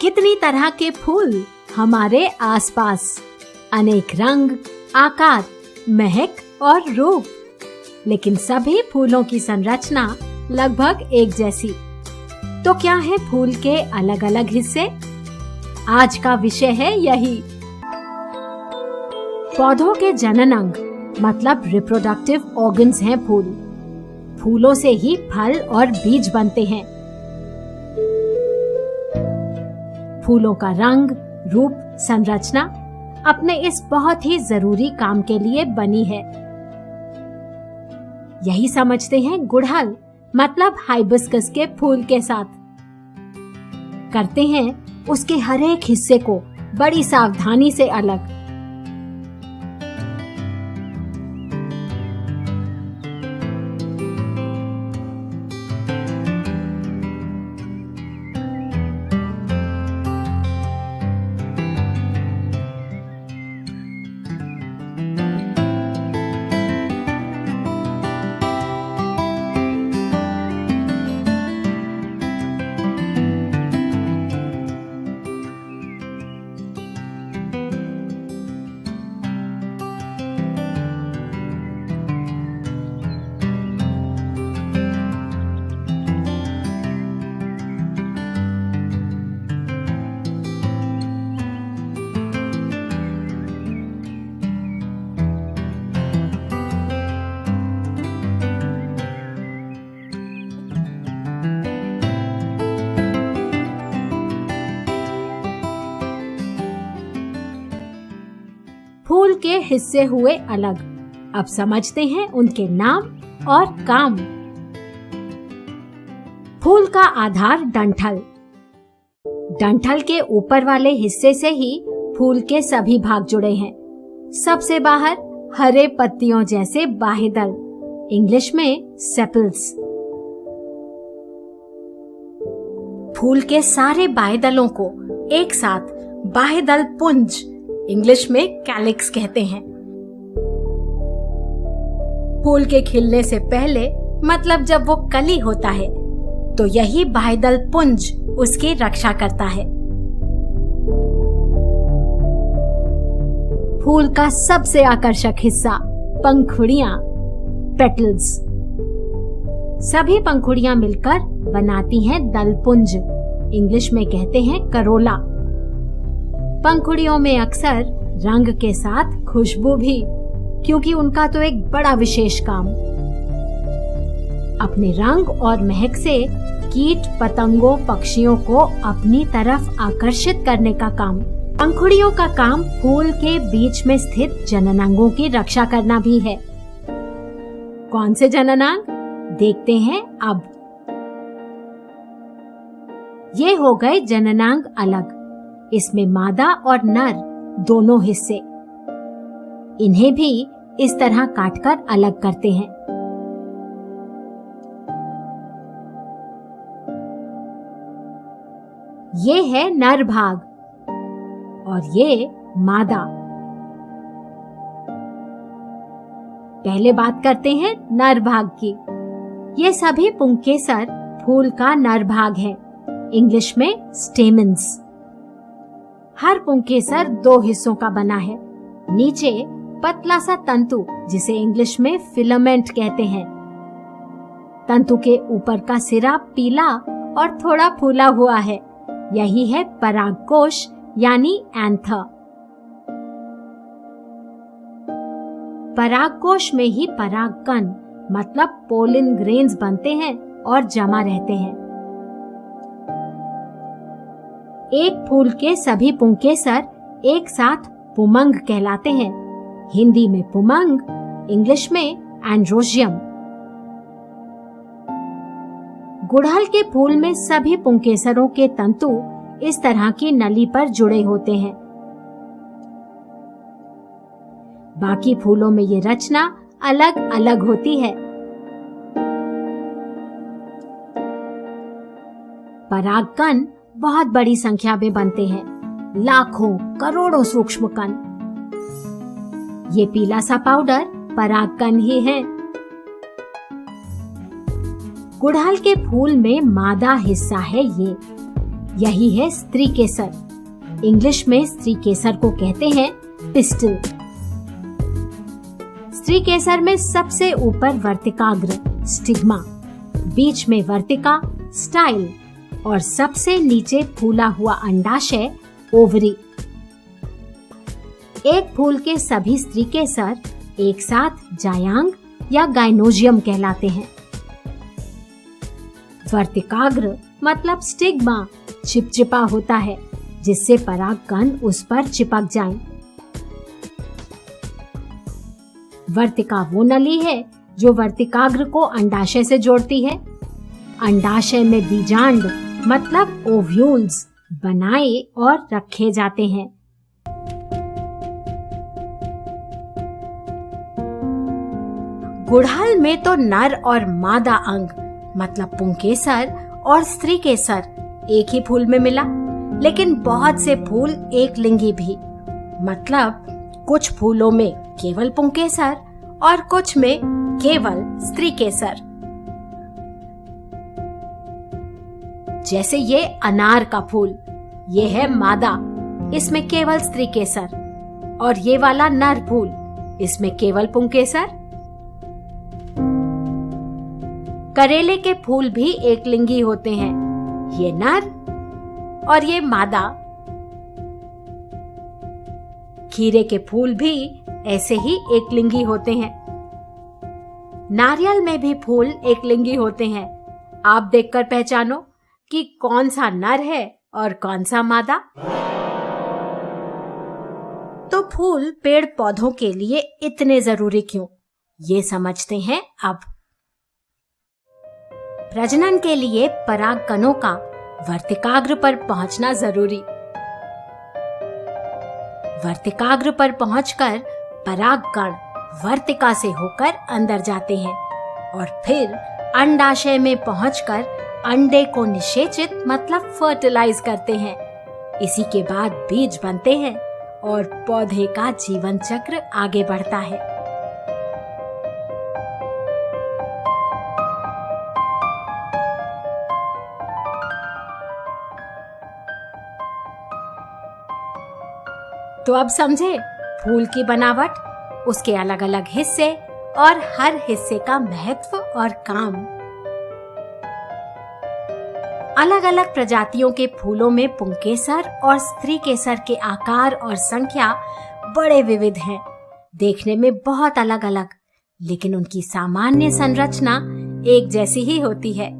कितनी तरह के फूल हमारे आसपास, अनेक रंग, आकार, महक और रूप, लेकिन सभी फूलों की संरचना लगभग एक जैसी। तो क्या है फूल के अलग अलग हिस्से? आज का विषय है यही। पौधों के जनन अंग मतलब रिप्रोडक्टिव ऑर्गन्स हैं फूल। फूलों से ही फल और बीज बनते हैं। फूलों का रंग, रूप, संरचना अपने इस बहुत ही जरूरी काम के लिए बनी है। यही समझते हैं गुड़हल मतलब हाइबिस्कस के फूल के साथ। करते हैं उसके हर एक हिस्से को बड़ी सावधानी से अलग। फूल के हिस्से हुए अलग। अब समझते हैं उनके नाम और काम। फूल का आधार डंठल। डंठल के ऊपर वाले हिस्से से ही फूल के सभी भाग जुड़े हैं। सबसे बाहर हरे पत्तियों जैसे बाहेदल, इंग्लिश में सेपल्स। फूल के सारे बाहेदलों को एक साथ बाहेदल पुंज, इंग्लिश में कैलिक्स कहते हैं। फूल के खिलने से पहले मतलब जब वो कली होता है तो यही बाहेदल पुंज उसकी रक्षा करता है। फूल का सबसे आकर्षक हिस्सा पंखुड़ियां, पेटल्स। सभी पंखुड़ियां मिलकर बनाती हैं दलपुंज, इंग्लिश में कहते हैं करोला। पंखुड़ियों में अक्सर रंग के साथ खुशबू भी, क्योंकि उनका तो एक बड़ा विशेष काम। अपने रंग और महक से कीट पतंगों, पक्षियों को अपनी तरफ आकर्षित करने का काम। पंखुड़ियों का काम फूल के बीच में स्थित जननांगों की रक्षा करना भी है। कौन से जननांग देखते हैं अब। ये हो गए जननांग अलग। इसमें मादा और नर दोनों हिस्से। इन्हें भी इस तरह काटकर अलग करते हैं। ये है नर भाग और ये मादा। पहले बात करते हैं नर भाग की। ये सभी पुंकेसर फूल का नर भाग है, इंग्लिश में स्टेमन्स। हर पुंकेसर दो हिस्सों का बना है। नीचे पतला सा तंतु, जिसे इंग्लिश में फिलामेंट कहते हैं। तंतु के ऊपर का सिरा पीला और थोड़ा फूला हुआ है। यही है परागकोश यानी एंथर। परागकोश में ही परागकण मतलब पोलिन ग्रेन्स बनते हैं और जमा रहते हैं। एक फूल के सभी पुंकेसर एक साथ पुमंग कहलाते हैं, हिंदी में पुमंग, इंग्लिश में एंड्रोशियम। गुड़हल के फूल में सभी पुंकेसरों के तंतु इस तरह की नली पर जुड़े होते हैं। बाकी फूलों में ये रचना अलग अलग होती है। परागकण बहुत बड़ी संख्या में बनते हैं, लाखों करोड़ों सूक्ष्म कण। ये पीला सा पाउडर परागकण ही है। गुड़हल के फूल में मादा हिस्सा है ये। यही है स्त्री केसर। इंग्लिश में स्त्री केसर को कहते हैं पिस्टल। स्त्री केसर में सबसे ऊपर वर्तिकाग्र स्टिग्मा, बीच में वर्तिका स्टाइल और सबसे नीचे फूला हुआ अंडाशय ओवरी। एक फूल के सभी स्त्री केसर एक साथ जायांग या गाइनोजियम कहलाते हैं। वर्तिकाग्र मतलब स्टिग्मा चिपचिपा होता है जिससे परागकण उस पर चिपक जाएं। वर्तिका वो नली है जो वर्तिकाग्र को अंडाशय से जोड़ती है। अंडाशय में बीजांड मतलब ओव्यूल्स बनाए और रखे जाते हैं। गुड़हल में तो नर और मादा अंग मतलब पुंकेसर और स्त्री केसर एक ही फूल में मिला, लेकिन बहुत से फूल एक लिंगी भी, मतलब कुछ फूलों में केवल पुंकेसर और कुछ में केवल स्त्री केसर। जैसे ये अनार का फूल, ये है मादा, इसमें केवल स्त्री केसर, और ये वाला नर फूल, इसमें केवल पुंकेसर। करेले के फूल भी एक लिंगी होते हैं, ये नर और ये मादा। खीरे के फूल भी ऐसे ही एक लिंगी होते हैं। नारियल में भी फूल एक लिंगी होते हैं। आप देखकर पहचानो कि कौन सा नर है और कौन सा मादा। तो फूल पेड़ पौधों के लिए इतने जरूरी क्यों, ये समझते हैं अब। प्रजनन के लिए परागकणों का वर्तिकाग्र पर पहुंचना जरूरी। वर्तिकाग्र पर पहुंचकर परागकण वर्तिका से होकर अंदर जाते हैं और फिर अंडाशय में पहुंचकर अंडे को निषेचित मतलब फर्टिलाइज करते हैं। इसी के बाद बीज बनते हैं और पौधे का जीवन चक्र आगे बढ़ता है। तो अब समझे फूल की बनावट, उसके अलग अलग हिस्से और हर हिस्से का महत्व और काम। अलग अलग प्रजातियों के फूलों में पुंकेसर और स्त्री केसर के आकार और संख्या बड़े विविध हैं, देखने में बहुत अलग अलग, लेकिन उनकी सामान्य संरचना एक जैसी ही होती है।